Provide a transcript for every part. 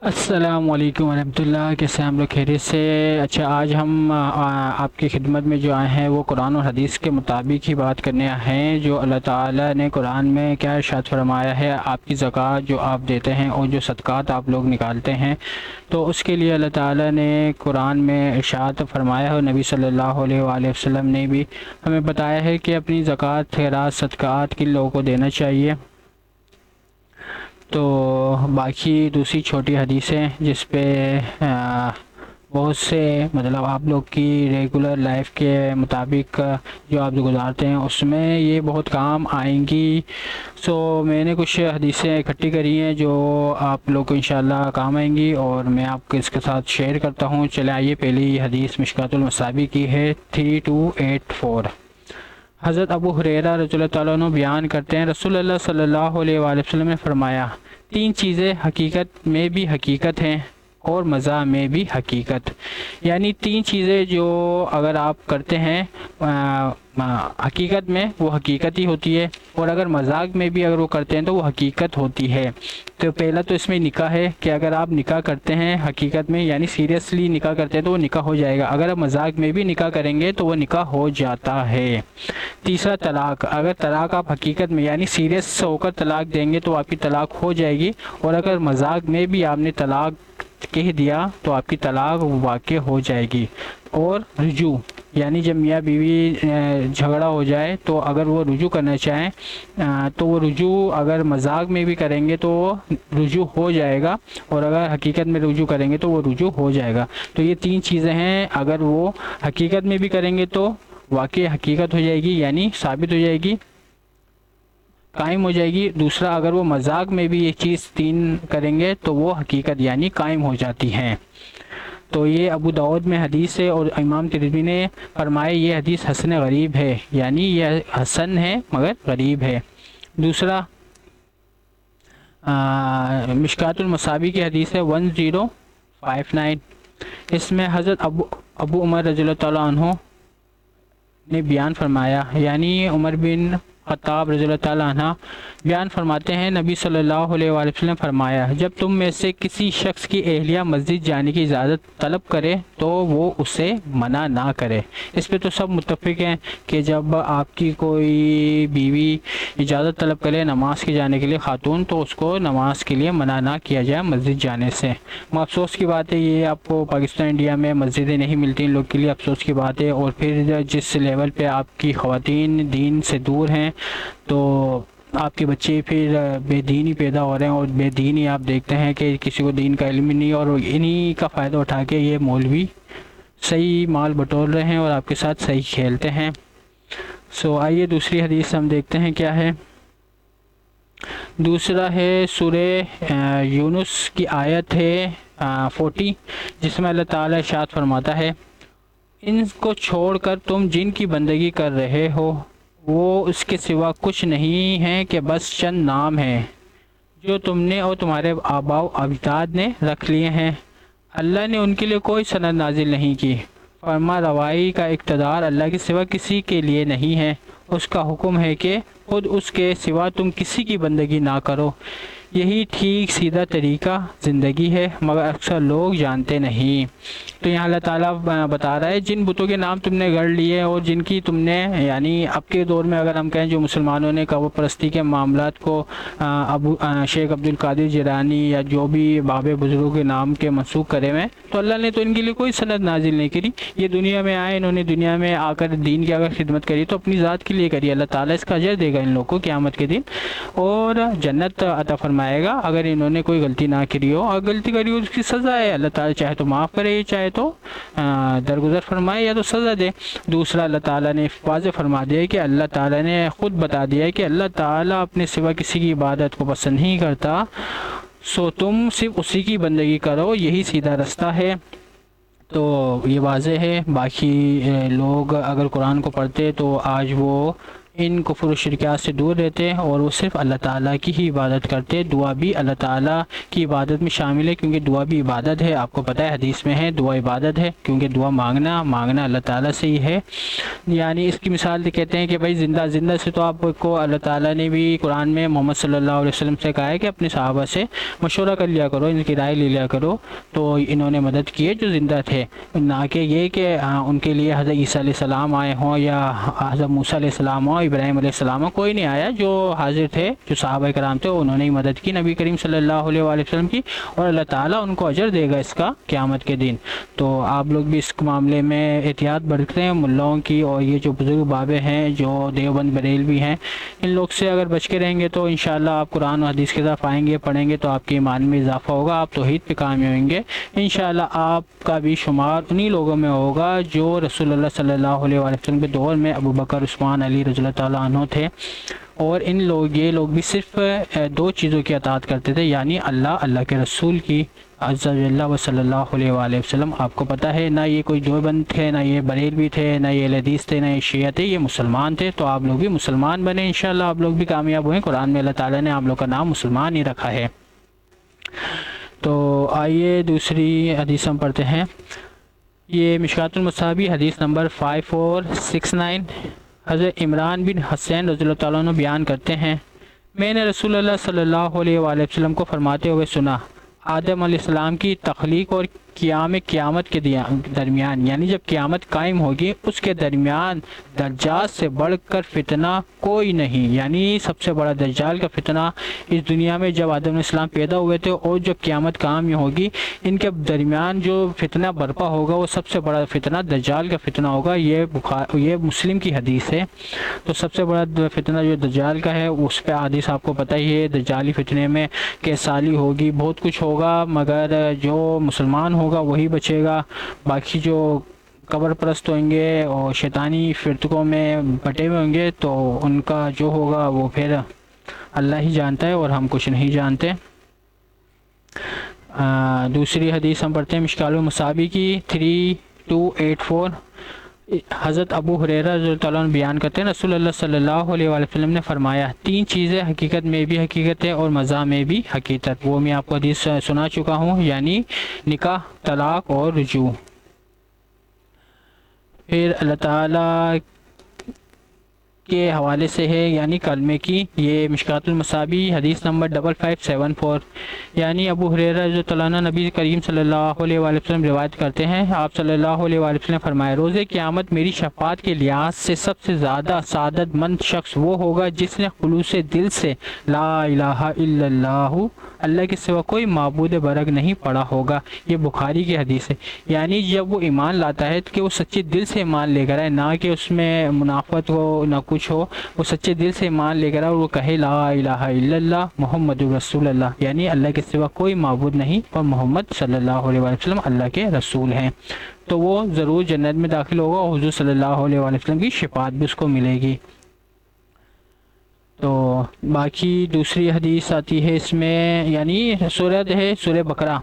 السلام علیکم ورحمۃ اللہ، کیسے ہیں ہم لوگ؟ خیریت سے؟ اچھا، آج ہم آپ کی خدمت میں جو آئے ہیں وہ قرآن اور حدیث کے مطابق ہی بات کرنے ہیں، جو اللہ تعالیٰ نے قرآن میں کیا ارشاد فرمایا ہے۔ آپ کی زکوٰۃ جو آپ دیتے ہیں اور جو صدقات آپ لوگ نکالتے ہیں، تو اس کے لیے اللہ تعالیٰ نے قرآن میں ارشاد فرمایا ہے، اور نبی صلی اللہ علیہ وآلہ وسلم نے بھی ہمیں بتایا ہے کہ اپنی زکوٰۃ، خیرات، صدقات کن لوگوں کو دینا چاہیے۔ تو باقی دوسری چھوٹی حدیثیں جس پہ بہت سے آپ لوگ کی ریگولر لائف کے مطابق جو آپ گزارتے ہیں اس میں یہ بہت کام آئیں گی۔ میں نے کچھ حدیثیں اکٹھی کری ہیں جو آپ لوگ کو انشاءاللہ کام آئیں گی، اور میں آپ کو اس کے ساتھ شیئر کرتا ہوں۔ چلے آئیے، پہلی حدیث مشکوٰۃ المصابیح کی ہے 3284۔ حضرت ابو ہریرہ رضی اللہ تعالیٰ عنہ بیان کرتے ہیں، رسول اللہ صلی اللہ علیہ وآلہ وسلم نے فرمایا، تین چیزیں حقیقت میں بھی حقیقت ہیں اور مزاح میں بھی حقیقت۔ یعنی تین چیزیں جو اگر آپ کرتے ہیں حقیقت میں وہ حقیقت ہی ہوتی ہے، اور اگر مذاق میں بھی اگر وہ کرتے ہیں تو وہ حقیقت ہوتی ہے۔ تو پہلا تو اس میں نکاح ہے کہ اگر آپ نکاح کرتے ہیں حقیقت میں، یعنی سیریسلی نکاح کرتے ہیں تو وہ نکاح ہو جائے گا۔ اگر آپ مذاق میں بھی نکاح کریں گے تو وہ نکاح ہو جاتا ہے۔ تیسرا طلاق، اگر طلاق آپ حقیقت میں یعنی سیریس ہو کر طلاق دیں گے تو آپ کی طلاق ہو جائے گی، اور اگر مذاق میں بھی آپ نے طلاق کہہ دیا تو آپ کی طلاق واقع ہو جائے گی۔ اور رجوع، یعنی جب میاں بیوی جھگڑا ہو جائے تو اگر وہ رجوع کرنا چاہیں تو وہ رجوع اگر مذاق میں بھی کریں گے تو وہ رجوع ہو جائے گا، اور اگر حقیقت میں رجوع کریں گے تو وہ رجوع ہو جائے گا۔ تو یہ تین چیزیں ہیں، اگر وہ حقیقت میں بھی کریں گے تو واقع حقیقت ہو جائے گی، یعنی ثابت ہو جائے گی، قائم ہو جائے گی۔ دوسرا، اگر وہ مذاق میں بھی یہ چیز تین کریں گے تو وہ حقیقت یعنی قائم ہو جاتی ہیں۔ تو یہ ابو داؤد میں حدیث ہے، اور امام ترمذی نے فرمایا یہ حدیث حسن غریب ہے، یعنی یہ حسن ہے مگر غریب ہے۔ دوسرا مشکوٰۃ المصابیح کی حدیث ہے 1059۔ اس میں حضرت ابو عمر رضی اللہ تعالیٰ عنہ نے بیان فرمایا، یعنی عمر بن خطاب رضی اللہ تعالیٰ عنہ بیان فرماتے ہیں، نبی صلی اللہ علیہ وآلہ وسلم نے فرمایا، جب تم میں سے کسی شخص کی اہلیہ مسجد جانے کی اجازت طلب کرے تو وہ اسے منع نہ کرے۔ اس پہ تو سب متفق ہیں کہ جب آپ کی کوئی بیوی اجازت طلب کرے نماز کے جانے کے لیے، خاتون، تو اس کو نماز کے لیے منع نہ کیا جائے مسجد جانے سے۔ افسوس کی بات ہے، یہ آپ کو پاکستان انڈیا میں مسجدیں نہیں ملتی ان لوگ کے لیے، افسوس کی بات ہے۔ اور پھر جس لیول پہ آپ کی خواتین دین سے دور ہیں تو آپ کے بچے پھر بے دین ہی پیدا ہو رہے ہیں، اور بے دین ہی آپ دیکھتے ہیں کہ کسی کو دین کا علم ہی نہیں، اور انہی کا فائدہ اٹھا کے یہ مولوی صحیح مال بٹور رہے ہیں اور آپ کے ساتھ صحیح کھیلتے ہیں۔ آئیے دوسری حدیث ہم دیکھتے ہیں کیا ہے۔ دوسرا ہے سورہ یونس کی آیت ہے 40، جس میں اللہ تعالیٰ ارشاد فرماتا ہے، ان کو چھوڑ کر تم جن کی بندگی کر رہے ہو وہ اس کے سوا کچھ نہیں ہے کہ بس چند نام ہیں جو تم نے اور تمہارے آباء و اجداد نے رکھ لیے ہیں۔ اللہ نے ان کے لیے کوئی سند نازل نہیں کی، فرما روائی کا اقتدار اللہ کے سوا کسی کے لیے نہیں ہے۔ اس کا حکم ہے کہ خود اس کے سوا تم کسی کی بندگی نہ کرو، یہی ٹھیک سیدھا طریقہ زندگی ہے، مگر اکثر لوگ جانتے نہیں۔ تو یہاں اللہ تعالیٰ بتا رہا ہے جن بتوں کے نام تم نے گڑھ لیے اور جن کی تم نے یعنی اب کے دور میں اگر ہم کہیں جو مسلمانوں نے قبر پرستی کے معاملات کو شیخ عبد القادر جیلانی یا جو بھی بابے بزرگوں کے نام کے منسوخ کرے ہوئے، تو اللہ نے تو ان کے لیے کوئی سند نازل نہیں کری۔ یہ دنیا میں آئے، انہوں نے دنیا میں آ کر دین کی اگر خدمت کری تو اپنی ذات کے لیے کری، اللہ تعالیٰ اس کا اجر دے گا ان لوگوں کو قیامت کے دن، اور جنت عطا فرمائے گا اگر انہوں نے کوئی غلطی نہ کری ہو۔ اگر غلطی کری ہو اس کی سزا ہے، اللہ تعالیٰ چاہے تو معاف کرے، چاہے تو درگزر فرمائے یا تو سزا دے۔ دوسرا اللہ تعالیٰ نے واضح فرما دیا کہ اللہ تعالیٰ نے خود بتا دیا ہے کہ اللہ تعالیٰ اپنے سوا کسی کی عبادت کو پسند نہیں کرتا، تم صرف اسی کی بندگی کرو، یہی سیدھا رستہ ہے۔ تو یہ واضح ہے۔ باقی لوگ اگر قرآن کو پڑھتے تو آج وہ ان کفر و شرکیات سے دور رہتے اور وہ صرف اللہ تعالیٰ کی ہی عبادت کرتے. دعا بھی اللہ تعالیٰ کی عبادت میں شامل ہے کیونکہ دعا بھی عبادت ہے. آپ کو پتہ ہے حدیث میں ہے دعا عبادت ہے کیونکہ دعا مانگنا اللہ تعالیٰ سے ہی ہے. یعنی اس کی مثال کہتے ہیں کہ بھائی زندہ سے تو آپ کو اللہ تعالیٰ نے بھی قرآن میں محمد صلی اللہ علیہ وسلم سے کہا ہے کہ اپنے صحابہ سے مشورہ کر لیا کرو, ان کی رائے لے لیا کرو. تو انہوں نے مدد کی ہے جو زندہ تھے, نہ کہ یہ کہ ان کے لیے حضرت عیسیٰ علیہ السلام آئے ہوں یا حضرت موسیٰ علیہ السلام ہوں, ابراہیم علیہ السلام ہوں, کوئی نہیں آیا. جو حاضر تھے, جو صحابہ کرام تھے, انہوں نے ہی مدد کی نبی کریم صلی اللہ علیہ وآلہ وسلم کی, اور اللہ تعالیٰ ان کو اجر دے گا اس کا قیامت کے دن. تو آپ لوگ بھی اس معاملے میں احتیاط برتتے ہیں. ملاؤں کی اور یہ جو بزرگ بابے ہیں جو دیوبند بریلوی ہیں, ان لوگ سے اگر بچ کے رہیں گے تو انشاءاللہ آپ قرآن و حدیث کی طرف آئیں گے, پڑھیں گے تو آپ کے ایمان میں اضافہ ہوگا, آپ توحید پہ کامیاب ہوئیں گے. انشاءاللہ آپ کا بھی شمار انہی لوگوں میں ہوگا جو رسول اللہ صلی اللہ علیہ وآلہ وسلم کے دور میں ابو بکر, عثمان, علی رضی اللہ تعالیٰ عنہ تھے. اور یہ لوگ بھی صرف دو چیزوں کی اطاعت کرتے تھے, یعنی اللہ کے رسول کی عز و جل و صلی اللہ علیہ وآلہ وسلم. آپ کو پتہ ہے نہ یہ کوئی دیوبند تھے, نہ یہ بریلوی تھے, نہ یہ اہل حدیث تھے, نہ یہ شیعہ تھے, یہ مسلمان تھے. تو آپ لوگ بھی مسلمان بنے, انشاءاللہ آپ لوگ بھی کامیاب ہوئیں. قرآن میں اللہ تعالیٰ نے آپ لوگ کا نام مسلمان ہی رکھا ہے. تو آئیے دوسری حدیث ہم پڑھتے ہیں. یہ مشکات المصابیح حدیث نمبر 5469. حضرت عمران بن حسین رضی اللہ تعالیٰ عنہ بیان کرتے ہیں, میں نے رسول اللہ صلی اللہ علیہ وآلہ وسلم کو فرماتے ہوئے سنا, آدم علیہ السلام کی تخلیق اور قیامت کے درمیان, یعنی جب قیامت قائم ہوگی اس کے درمیان دجال سے بڑھ کر فتنہ کوئی نہیں. یعنی سب سے بڑا دجال کا فتنہ اس دنیا میں جب آدم علیہ السلام پیدا ہوئے تھے اور جب قیامت قائم ہوگی, ان کے درمیان جو فتنہ برپا ہوگا وہ سب سے بڑا فتنہ دجال کا فتنہ ہوگا. یہ مسلم کی حدیث ہے. تو سب سے بڑا فتنہ جو دجال کا ہے اس پہ حدیث آپ کو پتہ ہی ہے. دجالی فتنے میں کیسالی ہوگی, بہت کچھ ہوگا, مگر جو مسلمان ہوگا وہی بچے گا. باقی جو قبر پرست ہوں گے اور شیطانی فرقوں میں بٹے ہوئے ہوں گے تو ان کا جو ہوگا وہ پھر اللہ ہی جانتا ہے اور ہم کچھ نہیں جانتے. دوسری حدیث ہم پڑھتے ہیں مشکات المصابیح کی 3284. حضرت ابو ہریرہ رضی اللہ تعالیٰ عنہ بیان کرتے ہیں, رسول اللہ صلی اللہ علیہ وآلہ وسلم نے فرمایا, تین چیزیں حقیقت میں بھی حقیقت ہے اور مزاح میں بھی حقیقت. وہ میں آپ کو حدیث سنا چکا ہوں, یعنی نکاح, طلاق اور رجوع. پھر اللہ تعالیٰ کے حوالے سے ہے, یعنی کلمے کی. یہ مشکات المصابیح حدیث نمبر 5574. یعنی ابو ہریرہ رضی اللہ عنہ نبی کریم صلی اللہ علیہ وآلہ وسلم روایت کرتے ہیں, آپ صلی اللہ علیہ وآلہ وسلم نے فرمایا, روز قیامت میری شفاعت کے لحاظ سے سب سے زیادہ سعادت مند شخص وہ ہوگا جس نے خلوص دل سے لا الہ الا اللہ, اللہ کے سوا کوئی معبود برحق نہیں پڑا ہوگا. یہ بخاری کی حدیث ہے. یعنی جب وہ ایمان لاتا ہے کہ وہ سچے دل سے ایمان لے کر آئے, نہ کہ اس میں منافقت ہو نہ کچھ ہو, وہ سچے دل سے ایمان لے کر آئے اور وہ کہے لا الہ الا اللہ محمد رسول اللہ, یعنی اللہ کے سوا کوئی معبود نہیں اور محمد صلی اللہ علیہ وسلم اللہ کے رسول ہیں, تو وہ ضرور جنت میں داخل ہوگا اور حضور صلی اللہ علیہ وسلم کی شفاعت بھی اس کو ملے گی. تو باقی دوسری حدیث آتی ہے اس میں, یعنی سورہ ہے سورہ بقرہ,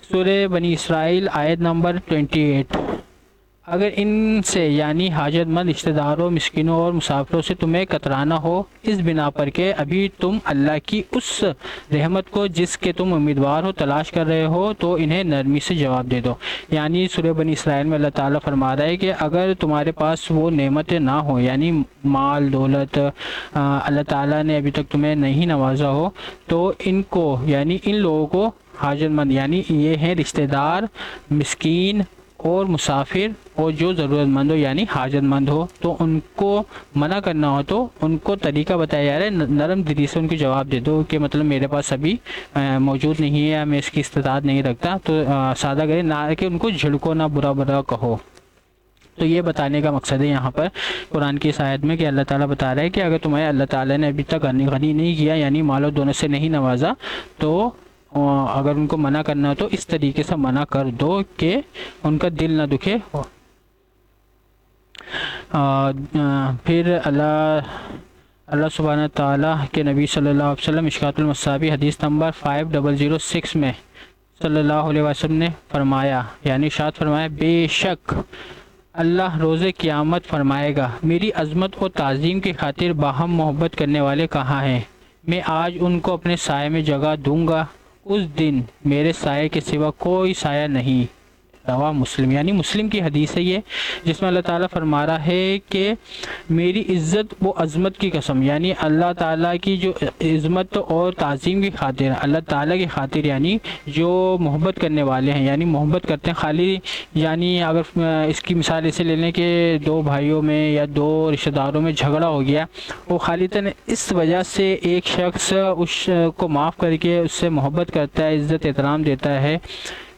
سورہ بنی اسرائیل آیت نمبر 28. اگر ان سے یعنی حاجت مند رشتہ داروں, مسکینوں اور مسافروں سے تمہیں کترانا ہو اس بنا پر کہ ابھی تم اللہ کی اس رحمت کو جس کے تم امیدوار ہو تلاش کر رہے ہو, تو انہیں نرمی سے جواب دے دو. یعنی سورہ بنی اسرائیل میں اللہ تعالیٰ فرما رہا ہے کہ اگر تمہارے پاس وہ نعمتیں نہ ہوں, یعنی مال دولت اللہ تعالیٰ نے ابھی تک تمہیں نہیں نوازا ہو, تو ان کو یعنی ان لوگوں کو حاجت مند, یعنی یہ ہیں رشتہ دار, مسکین اور مسافر اور جو ضرورت مند ہو یعنی حاجت مند ہو, تو ان کو منع کرنا ہو تو ان کو طریقہ بتایا جا رہا ہے, نرم دلی سے ان کو جواب دے دو کہ مطلب میرے پاس ابھی موجود نہیں ہے یا میں اس کی استطاعت نہیں رکھتا, تو سادہ کرے, نہ کہ ان کو جھڑکو نہ برا کہو. تو یہ بتانے کا مقصد ہے یہاں پر قرآن کی اس آیت میں کہ اللہ تعالیٰ بتا رہا ہے کہ اگر تمہیں اللہ تعالیٰ نے ابھی تک غنی نہیں کیا, یعنی مال و دولت سے نہیں نوازا, تو اگر ان کو منع کرنا ہو تو اس طریقے سے منع کر دو کہ ان کا دل نہ دکھے. پھر اللہ سبحانہ تعالیٰ کے نبی صلی اللہ علیہ وسلم مشکات المصابیح حدیث نمبر 5006 میں صلی اللہ علیہ وسلم نے فرمایا, یعنی ارشاد فرمایا, بے شک اللہ روز قیامت فرمائے گا، میری عظمت و تعظیم کی خاطر باہم محبت کرنے والے کہاں ہیں؟ میں آج ان کو اپنے سائے میں جگہ دوں گا، اس دن میرے سائے کے سوا کوئی سایہ نہیں۔ رواہ مسلم، یعنی مسلم کی حدیث ہے یہ، جس میں اللہ تعالیٰ فرما رہا ہے کہ میری عزت و عظمت کی قسم، یعنی اللہ تعالیٰ کی جو عظمت اور تعظیم کی خاطر، اللہ تعالیٰ کی خاطر، یعنی جو محبت کرنے والے ہیں، یعنی محبت کرتے ہیں خالی، یعنی اگر اس کی مثال اسے لے لیں کہ دو بھائیوں میں یا دو رشتہ داروں میں جھگڑا ہو گیا، وہ خالصاً اس وجہ سے ایک شخص اس کو معاف کر کے اس سے محبت کرتا ہے، عزت احترام دیتا ہے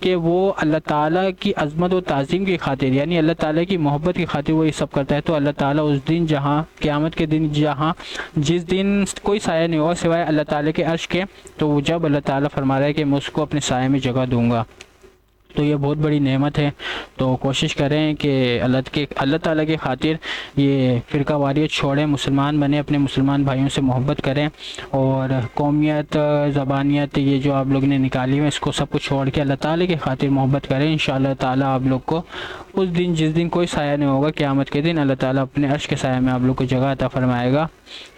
کہ وہ اللہ تعالیٰ کی عظمت و تعظیم کی خاطر، یعنی اللہ تعالیٰ کی محبت کی خاطر وہ یہ سب کرتا ہے، تو اللہ تعالیٰ اس دن، جہاں قیامت کے دن، جہاں جس دن کوئی سایہ نہیں ہوگا سوائے اللہ تعالیٰ کے عرش کے، تو وہ جب اللہ تعالیٰ فرما رہا ہے کہ میں اس کو اپنے سائے میں جگہ دوں گا، تو یہ بہت بڑی نعمت ہے۔ تو کوشش کریں کہ اللہ تعالیٰ کی خاطر یہ فرقہ واریت چھوڑیں، مسلمان بنیں، اپنے مسلمان بھائیوں سے محبت کریں، اور قومیت، زبانیت، یہ جو آپ لوگ نے نکالی ہے اس کو سب کو چھوڑ کے اللہ تعالیٰ کی خاطر محبت کریں۔ انشاءاللہ تعالیٰ آپ لوگ کو اس دن، جس دن کوئی سایہ نہیں ہوگا، قیامت کے دن، اللہ تعالیٰ اپنے عرش کے سایہ میں آپ لوگ کو جگہ عطا فرمائے گا۔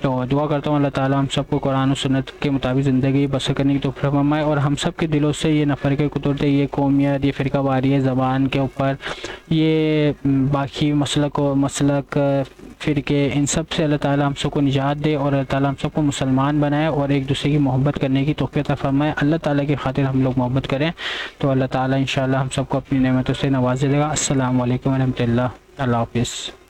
تو دعا کرتا ہوں اللہ تعالیٰ ہم سب کو قرآن و سنت کے مطابق زندگی بسر کرنے کی توفیق فرمائے، اور ہم سب کے دلوں سے یہ نفرت کے قطرتے، یہ قومیت، یہ فرقہ واریت زبان کے اوپر، یہ باقی مسلک فرقے، ان سب سے اللہ تعالیٰ ہم سب کو نجات دے، اور اللہ تعالیٰ ہم سب کو مسلمان بنائے، اور ایک دوسرے کی محبت کرنے کی توفیق عطا فرمائے۔ اللہ تعالیٰ کی خاطر ہم لوگ محبت کریں تو اللہ تعالیٰ انشاءاللہ ہم سب کو اپنی نعمتوں سے نوازے گا۔ السلام علیکم ورحمۃ اللہ، اللہ حافظ۔